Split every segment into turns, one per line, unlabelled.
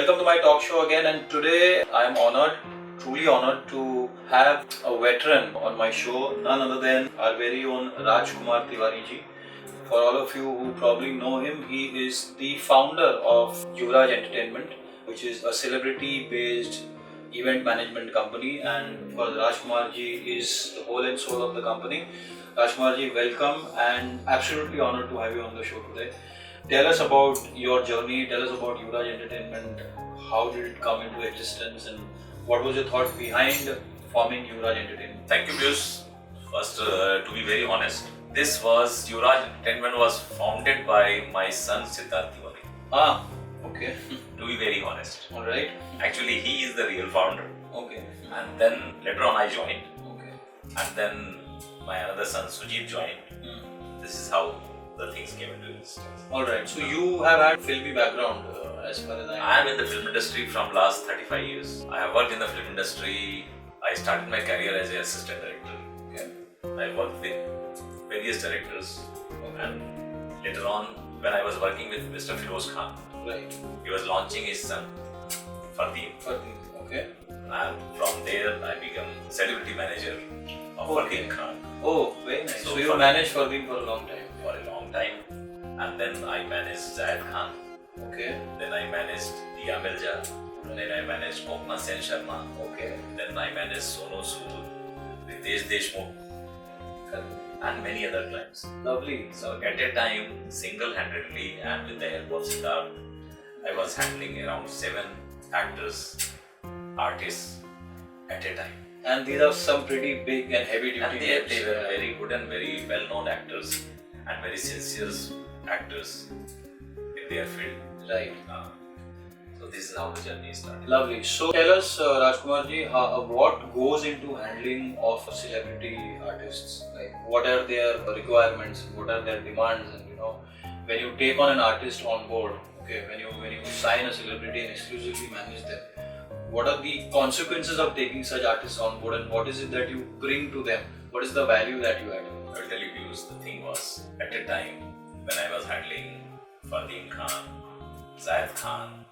Welcome to my talk show again, and today I am honored, truly honored to have a veteran on my show, none other than our very own Rajkumar Tiwariji. For all of you who probably know him, he is the founder of Yuvraj Entertainment, which is a celebrity-based event management company, and for Rajkumar ji is the whole and soul of the company. Rajkumar ji, welcome, and absolutely honored to have you on the show today. Tell us about your journey, tell us about Yuvraj Entertainment, how did it come into existence, and what was your thought behind forming Yuvraj Entertainment?
Thank you, Piyush. First, to be very honest, Yuvraj Entertainment was founded by my son Siddharth Tiwari.
Ah, okay.
To be very honest.
Alright.
Actually, he is the real founder.
Okay.
And then later on I joined.
Okay.
And then my another son Sujit joined. This is how the things came into existence.
Alright, so you have had filmy background as far as
I am in the film industry from last 35 years. I have worked in the film industry. I started my career as an assistant director.
Okay.
I worked with various directors. And later on, when I was working with Mr Khan,
Right.
he was launching his son, Fardeep.
Okay.
And from there, I became celebrity manager of Fardeep Khan
Oh, very nice. So you
for-
managed for him for a long time.
for a long time. And then I managed Zayed Khan.
Okay.
Then I managed Diya Mirza. Then I managed Mokna Sen Sharma.
Okay.
Then I managed Sonu Sood, Ritesh Deshmukh, and many other clients.
Lovely.
So at a time, single-handedly and with the help of Siddharth, I was handling around 7 actors, artists at a time.
And these are some pretty big and heavy duty
And
names.
they were very good and very well-known actors and very sincere actors in their field.
Right.
So this is how the journey started.
Lovely. So tell us, Rajkumar ji, what goes into handling of celebrity artists? Like, what are their requirements? What are their demands? And when you take on an artist on board, okay, when you sign a celebrity and exclusively manage them, what are the consequences of taking such artists on board, and what is it that you bring to them? What is the value that you add?
I will tell you, Piyush, the thing was, at a time when I was handling Fardeep Khan, Zayed Khan,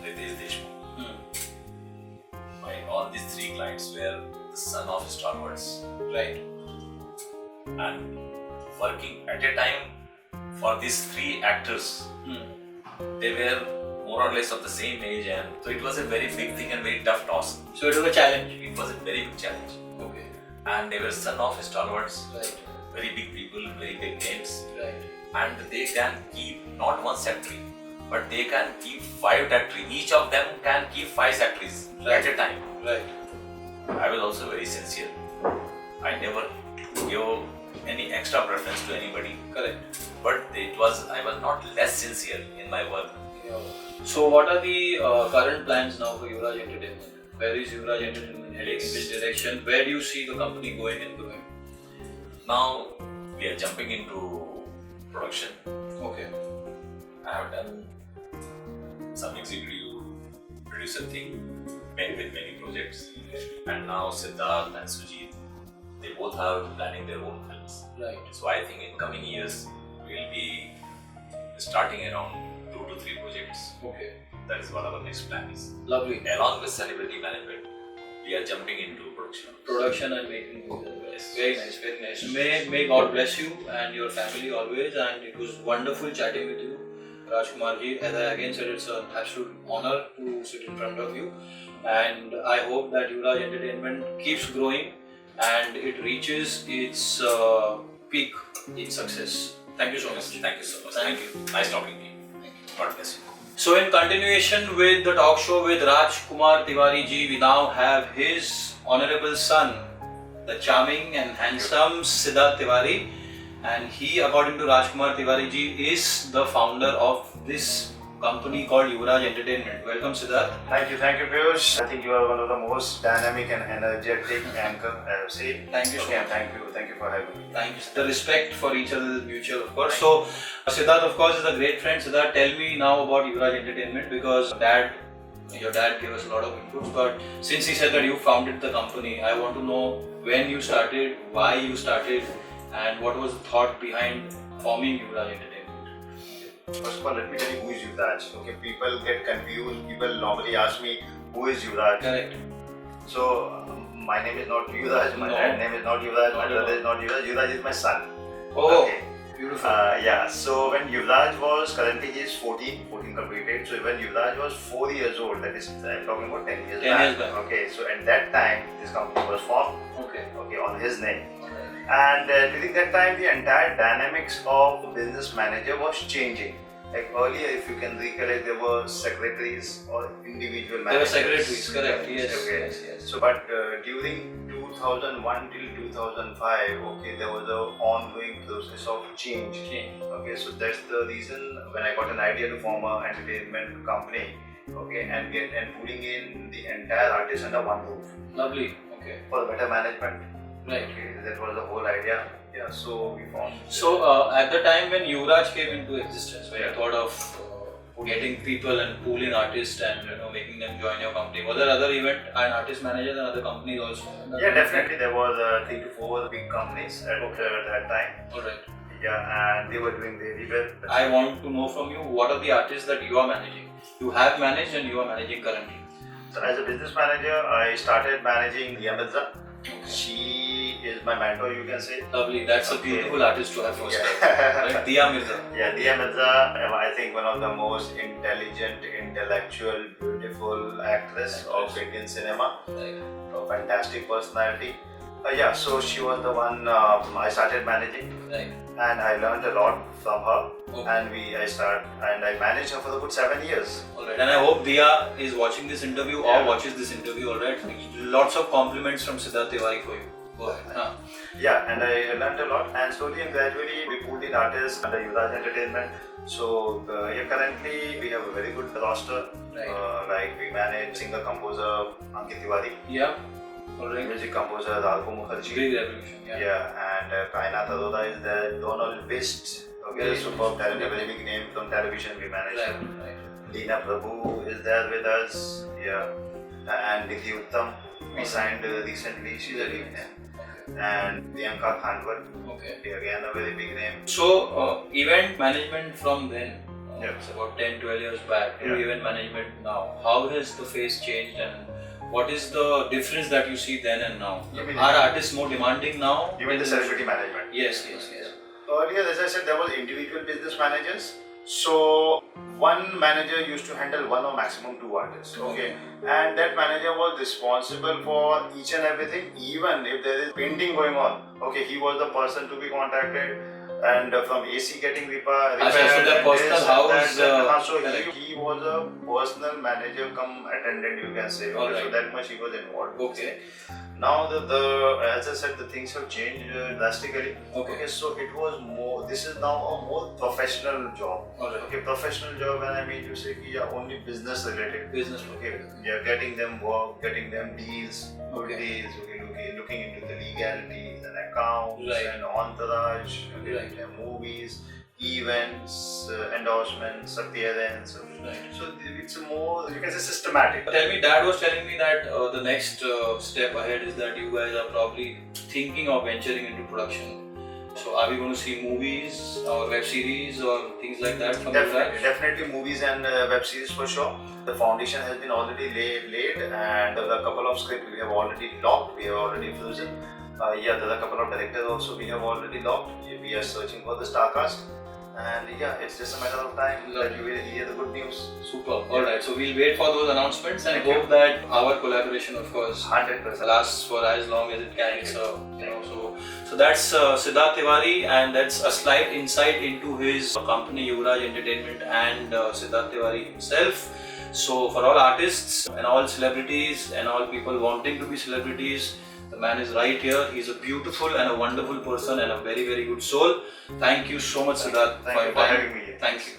Ritesh Deshmukh, all these 3 clients were the son of stalwarts.
Right.
And working at a time for these 3 actors, they were more or less of the same age, and so it was a very big thing and very tough task.
So it was a challenge.
It was a very big challenge.
Okay.
And they were son of stalwarts,
Right.
very big people, very big names,
Right.
and they can keep not 1 factory, but they can keep 5 factories. Each of them can keep 5 factories at a time.
Right.
I was also very sincere. I never gave any extra preference to anybody.
Correct.
But I was not less sincere in my work.
Yeah. So what are the current plans now for Yuvraj Entertainment? Where is Yuvraj Entertainment heading, in which direction? Where do you see the company going and growing?
Now we are jumping into production.
Okay.
I have done some executive producer thing, with many projects. And now Siddharth and Sujit, they both are planning their own films.
Right.
So I think in coming years, we will be starting around 2 to 3 projects.
Okay.
That is what our next plan is.
Lovely.
Along with celebrity management, we are jumping into production.
Production and making movies.
Yes.
Very nice, very nice. May God bless you and your family always, and it was wonderful chatting with you, Rajkumar ji. As I again said, it's an absolute honor to sit in front of you, and I hope that Yuvraj Entertainment keeps growing and it reaches its peak in success. Thank you so much.
Thank you so much. Thank you. Nice talking to you. God bless you.
So in continuation with the talk show with Rajkumar Tiwari ji, we now have his honorable son, the charming and handsome Siddharth Tiwari, and he, according to Rajkumar Tiwari ji, is the founder of this company called Yuvraj Entertainment. Welcome, Siddharth.
Thank you, Piyush. I think you are one of the most dynamic and energetic anchor I have seen.
Thank you so much.
Thank you for having me.
Thank you. The respect for each other is mutual, of course. So, Siddharth, of course, is a great friend. Siddharth, tell me now about Yuvraj Entertainment, because your dad gave us a lot of inputs, but since he said that you founded the company, I want to know when you started, why you started, and what was the thought behind forming Yuvraj Entertainment.
First of all, let me tell you who is Yuvraj. Okay, people get confused. People normally ask me who is Yuvraj.
Correct.
So my name is not Yuvraj. My dad name is not Yuvraj. My brother is not Yuvraj. Yuvraj is my son.
Oh,
okay.
beautiful.
Yeah. So when Yuvraj was currently he is 14 completed. So when Yuvraj was 4 years old, that is I'm talking about 10 years
10
back.
years back.
Okay. So at that time, this company was formed.
Okay.
Okay, on his name. And during that time, the entire dynamics of business manager was changing. Like earlier, if you can recollect, there were secretaries or individual managers.
There were secretaries, correct? Yes.
Okay.
Yes.
So, but during 2001 till 2005, okay, there was an ongoing process of change. Okay, so that's the reason when I got an idea to form an entertainment company. Okay, and putting in the entire artist under one roof.
Lovely. Okay.
For better management.
Right.
Okay, that was the whole idea. Yeah, so we formed.
So at the time when Yuvraj came into existence, when you
Yeah.
thought of getting people and pooling artists and making them join your company, was there other event and artist managers and other companies also?
Yeah, definitely. There was 3 to 4 big companies at that time.
Alright.
Yeah, and they were doing very well.
I want to know from you, what are the artists that you are managing? You have managed and you are managing currently.
So as a business manager, I started managing Zenobia. She is my mentor, you can say.
Lovely. That's a
Okay.
beautiful artist to have first.
Yeah.
Right? Diya Mirza.
Yeah, Zenobia, I think one of the most intelligent, intellectual, beautiful actress of Indian cinema.
Right.
A fantastic personality. Yeah, so she was the one I started managing.
Right.
And I learned a lot from her.
Okay.
And I managed her for a good 7 years.
Alright, and I hope Diya is watching this interview or watches this interview. Alright, lots of compliments from Siddharth Tiwari for you. Go ahead.
Yeah, and I learned a lot, and slowly and gradually we pulled in artists under Yuvraj Entertainment. So currently we have a very good roster.
Right.
Like we manage singer-composer Ankit Tiwari,
Yeah. Alright.
music composer Mukherjee.
Big revolution. Yeah.
And Kainat Arora is there. Donald Bist, okay, superb talent, a very big name from television we manage.
Right.
Leena Prabhu is there with us. Yeah, and Nidhi Uttam we signed recently. She's a big name. And Priyanka Khanwat,
Okay.
again a very big name.
So, event management from then,
Yes.
it's about 10-12 years back, to
Yeah.
event management now. How has the face changed and what is the difference that you see then and now?
You mean
Are artists more demanding now?
Even the celebrity management.
Yes.
Earlier, as I said, there was individual business managers. So one manager used to handle 1 or maximum 2 artists. Okay, and that manager was responsible for each and everything. Even if there is painting going on, okay, he was the person to be contacted. And from AC getting repaired.
So the personal house.
So he was a personal manager come attendant, you can say. Okay, so that much he was involved.
Okay.
Now as I said, the things have changed drastically.
Okay.
So it was more. This is now a more professional job.
Alright.
Okay, professional job, and I mean to say, only business related.
Business.
Okay, yeah, getting them work, getting them deals,
Okay.
deals. Okay, looking into the legalities and accounts
Right.
and entourage. Okay,
Right.
their movies, events, endorsements, appearance.
Right.
So it's a more, you can say, systematic.
Tell me, Dad was telling me that the next step ahead is that you guys are probably thinking of venturing into production. So are we going to see movies or web series or things like that from
Definitely movies and web series for sure. The foundation has been already laid, and a couple of scripts we have already locked, we have already frozen. There are a couple of directors also we have already locked. We are searching for the star cast. And it's just a matter of time that you will hear the good news.
Super. Alright, so we'll wait for those announcements and hope that our collaboration, of course,
100%.
lasts for as long as it can. So that's Siddharth Tiwari, and that's a slight insight into his company Yuvraj Entertainment and Siddharth Tiwari himself. So for all artists and all celebrities and all people wanting to be celebrities, the man is right here. He's a beautiful and a wonderful person and a very, very good soul. Thank you so much, Siddharth,
Thank you for having me here.
Thank you.